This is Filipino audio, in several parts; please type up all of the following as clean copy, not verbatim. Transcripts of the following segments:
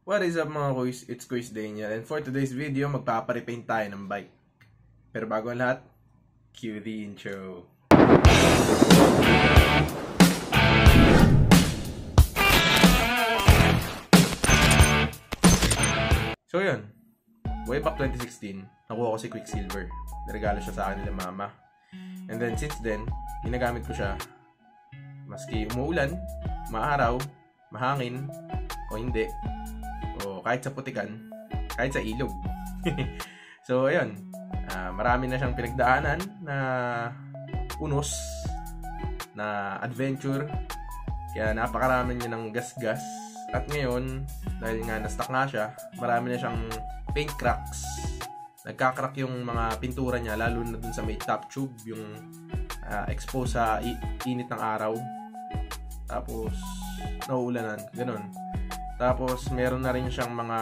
What is up mga kuys? It's Kuys Daniel, and for today's video, magpaparepaint tayo ng bike. Pero bago ang lahat, cue the intro. So yun, way back 2016, nakuha ko si Quicksilver. Niregalo siya sa akin nila mama. And then since then, ginagamit ko siya. Maski umuulan, maaraw, mahangin, o hindi, o kahit sa putikan, kahit sa ilog. So ayun, marami na siyang pinagdaanan na unos, na adventure, kaya napakarami niya ng gas-gas. At ngayon, dahil nga na-stuck nga siya, marami na siyang paint cracks. Nagka-crack yung mga pintura niya, lalo na dun sa may top tube, yung exposed sa init ng araw. Tapos nauulanan, ganun. Tapos meron na rin siyang mga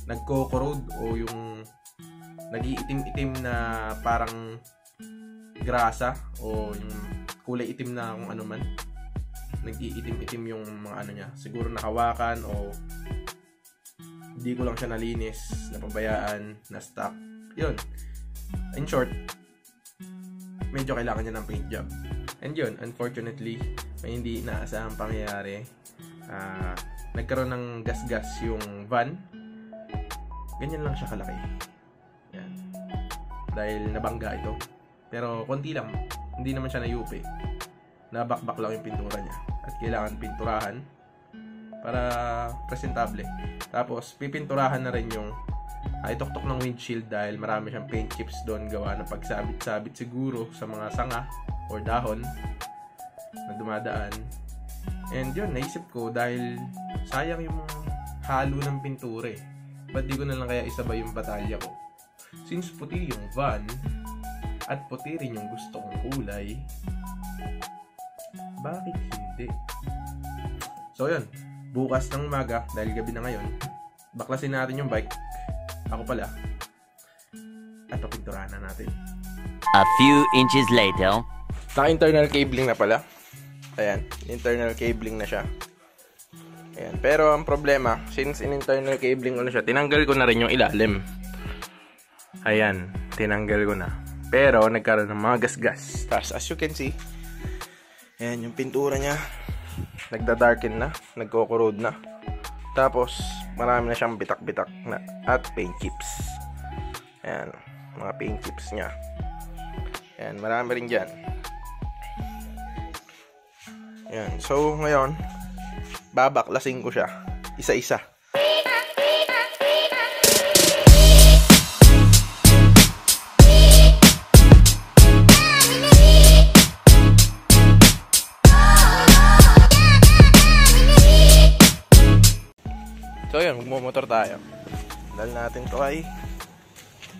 nagko-corrode o yung nag-iitim-itim na parang grasa o yung kulay itim na kung ano man. Nag-iitim-itim yung mga ano niya. Siguro nakawakan o hindi ko lang siya nalinis, napabayaan, na-stuck. Yun. In short, medyo kailangan niya ng paint job. And yun, unfortunately, may hindi inaasahang pangyayari. Nagkaroon ng gas-gas yung van. Ganyan lang siya kalaki. Yan. Dahil nabangga ito. Pero konti lang. Hindi naman siya nayupi. Nabakbak lang yung pintura niya. At kailangan pinturahan para presentable. Tapos pipinturahan na rin yung ituktok ng windshield dahil marami siyang paint chips doon gawa ng pagsabit-sabit siguro sa mga sanga or dahon na dumadaan. And yun, naisip ko dahil sayang yung halo ng pintura eh. Ba't di ko na lang kaya isabay yung batalya ko? Since puti yung van at puti rin yung gusto kong kulay, bakit hindi? So yun, bukas ng umaga, dahil gabi na ngayon, baklasin natin yung bike. Ako pala. At papinturahan na natin. A few inches later. Naka-internal cabling na pala. Ayan, internal cabling na siya. Ayan, pero ang problema, since in-internal cabling ko na siya, tinanggal ko na rin yung ilalim. Ayan, tinanggal ko na. Pero nagkaroon ng mga gas-gas. Tapos as you can see, ayan yung pintura niya. Nagda-darken na, nagko-corrode na. Tapos marami na siyang bitak-bitak na at paint chips. Ayan, mga paint chips niya. Ayan, marami rin dyan. Ayan, so ngayon babaklasin ko siya isa-isa. So yun, magmumotor tayo. Dahil natin to ay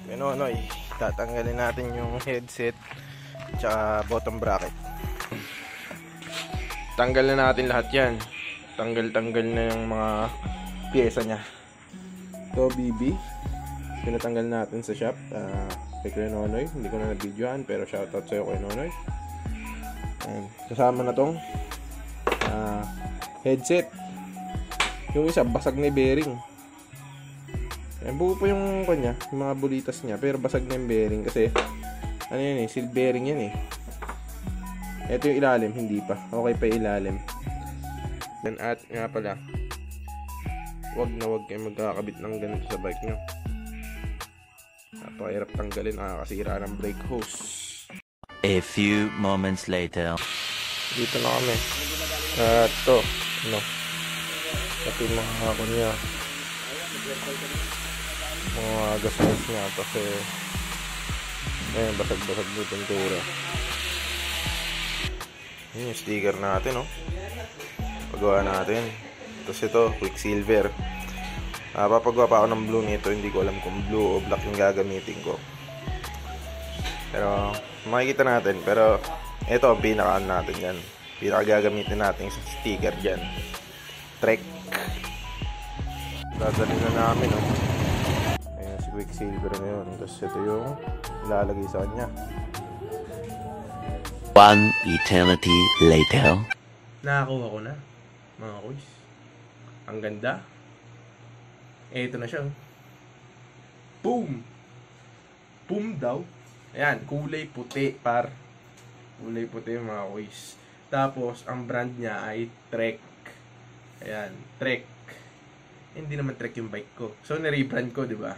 Nonoy. Tatanggalin natin yung headset tsaka bottom bracket. Tanggal na natin lahat yan. Tanggal na yung mga pyesa nya. Ito BB, pinatanggal natin sa shop kay Kuya Nonoy. Hindi ko na na-videoan pero shoutout sa'yo Kuya Nonoy. Kasama na tong headset. Yung isa basag na yung bearing. Buo pa yung kanya, yung mga bulitas niya, pero basag na yung bearing kasi ano yan eh, seal bearing yan eh. Ito yung ilalim, hindi pa. Okay pa yung ilalim. At nga pala, wag kayo magkakabit ng ganito sa bike nyo. Napakahirap tanggalin, nakakasira ng brake hose. A few moments later. Dito na kami. At ito, ito yung mga hako niya. Mga gas-gas niya kasi ayun, basag-basag yung pintura. Yun yung sticker natin, pagawa natin. Tapos ito, Quicksilver. Papagawa pa ako ng blue nito. Hindi ko alam kung blue o black yung gagamitin ko. Pero makikita natin. Pero ito ang pinaka natin yan. Pinaka gagamitin natin sa sticker dyan. Trek. Dadalhin na namin, Ayan si Quicksilver ngayon. Tapos ito yung ilalagay sa kanya. One eternity later. Nakakuha ko na, mga kuys. Ang ganda. Ito na siya. Boom! Boom daw. Ayan, kulay puti par. Kulay puti mga kuys. Tapos, ang brand niya ay Trek. Ayan, Trek. Hindi naman Trek yung bike ko. So, nare-brand ko, di ba?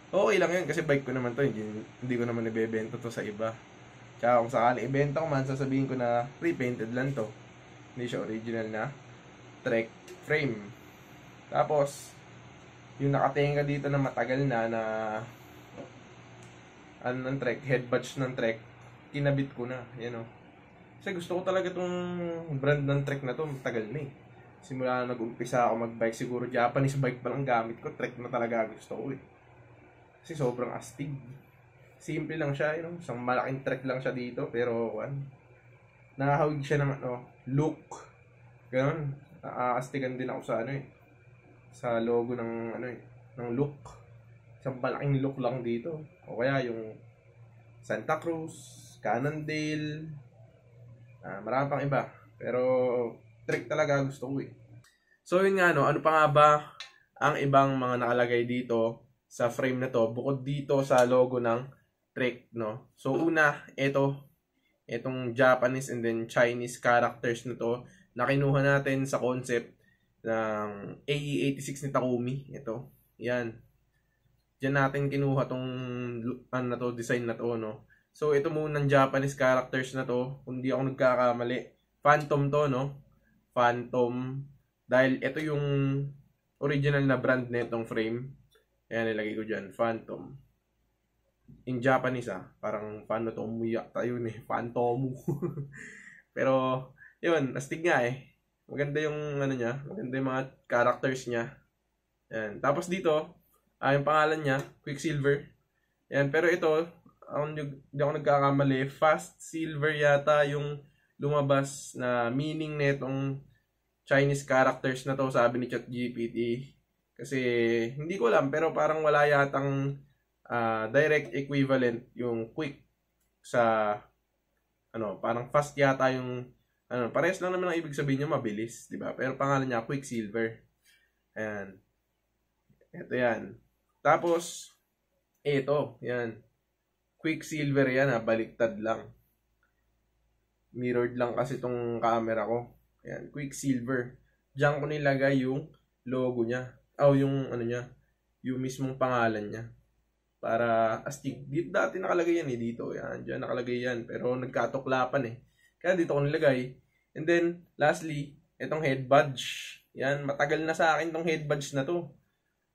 Okay lang yun kasi bike ko naman to. Hindi ko naman ibebenta to sa iba. Tsaka kung sakali ibenta ko man, sasabihin ko na repainted lang to. Hindi siya original na Trek frame. Tapos, yung nakatenga dito na matagal na ano ng Trek, head badge ng Trek, kinabit ko na. Yan o. Kasi gusto ko talaga itong brand ng Trek na to, matagal na eh. Simula na nag-umpisa ako mag-bike, siguro Japanese bike pa lang gamit ko, Trek na talaga gusto ko eh. Kasi sobrang astig. Simple lang siya, isang malaking Trek lang siya dito, pero nakahawig siya naman, look. Ganon, nakaastigan din ako sa sa logo ng ng look. Isang malaking look lang dito. O kaya yung Santa Cruz, Cannondale, marami pang iba. Pero Trek talaga gusto ko eh. So yun nga ano pa nga ba ang ibang mga nakalagay dito sa frame na to bukod dito sa logo ng Trek, no? So una, itong Japanese and then Chinese characters na to na kinuha natin sa concept ng AE86 ni Takumi. Ito, yan. Diyan natin kinuha tong design na to, no? So ito muna ng Japanese characters na to, kung di ako nagkakamali. Phantom to, no? Phantom. Dahil ito yung original na brand na itong frame. Ayan, nilagay ko dyan. Phantom. In Japanese, parang paano to umuyak tayo Phantom. Pero, yun, astig nga eh. Maganda yung niya. Maganda yung mga characters niya. Ayan. Tapos dito, yung pangalan niya, Quicksilver. Ayan, pero ito, hindi ako nagkakamali. Fast Silver yata yung lumabas na meaning netong Chinese characters na to, sabi ni ChatGPT. Kasi hindi ko alam, pero parang wala yatang direct equivalent yung quick sa parang fast yata yung parehas lang naman ang ibig sabihin niya, mabilis, di ba? Pero pangalan niya Quicksilver. Ayan. Ito yan. Tapos ito, yan. Quicksilver yan, baliktad lang. Mirrored lang kasi itong camera ko. Ayan, Quicksilver. Diyan ko nilagay yung logo niya. Yung niya. Yung mismong pangalan niya. Para astig. Dati nakalagay yan dito. Yan, diyan nakalagay yan. Pero nagkatuklapan eh. Kaya dito ko nilagay. And then, lastly, itong head badge. Yan, matagal na sa akin itong head badge na to.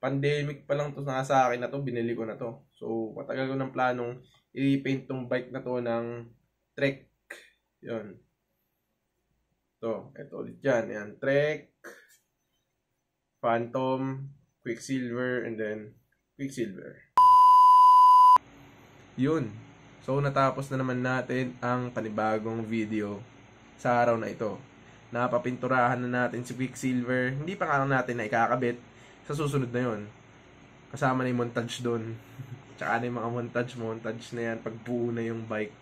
Pandemic pa lang to na sa akin na to. Binili ko na to. So, matagal ko ng planong i-paint tong bike na to ng Trek. Yun. Ito ulit yan. Yan, Trek, Phantom, Quicksilver, and then Quicksilver. Yun. So, natapos na naman natin ang panibagong video sa araw na ito. Napapinturahan na natin si Quicksilver. Hindi pa nga natin na ikakabit. Sa susunod na yun. Kasama na yung montage doon. Tsaka na yung mga montage na yan. Pagbuo na yung bike.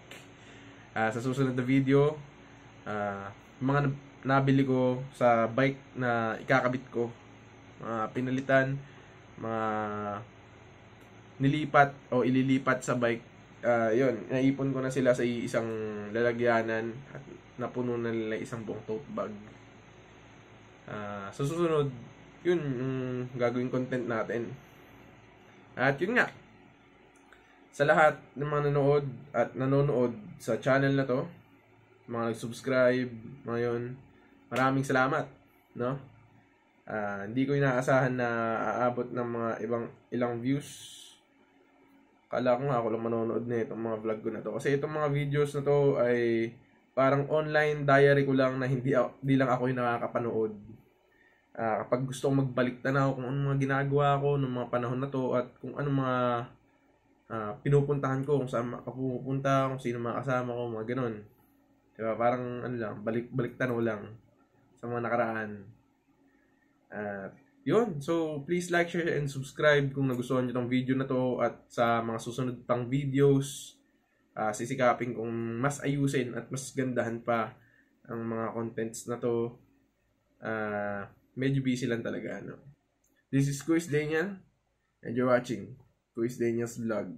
Sa susunod na video, mga nabili ko sa bike na ikakabit ko, mga pinalitan, mga nilipat o ililipat sa bike, yun, naipon ko na sila sa isang lalagyanan at napuno na nila isang buong tote bag. Sa susunod, yun yung gagawin content natin. At yun nga, sa lahat ng mga nanonood sa channel na to, mga nag-subscribe, ngayon, maraming salamat, no? Hindi ko inaasahan na aabot ng mga ilang views. Kala ko nga ako lang manonood na itong mga vlog ko na to. Kasi itong mga videos na to ay parang online diary ko lang na hindi lang ako yung nakakapanood. Kapag gusto kong magbalik tanaw kung anong mga ginagawa ko ng mga panahon na to at kung anong mga pinupuntahan ko, kung saan ako pupunta, kung sino mga kasama ko, mga ganun. Diba? Parang balik tanaw lang sa mga nakaraan. Yun. So, please like, share, and subscribe kung nagustuhan nyo tong video na to at sa mga susunod pang videos, sisikapin kung mas ayusin at mas gandahan pa ang mga contents na to. Medyo busy lang talaga, no? This is Quiz Daniel. And you're watching Kuis Daniels Vlog.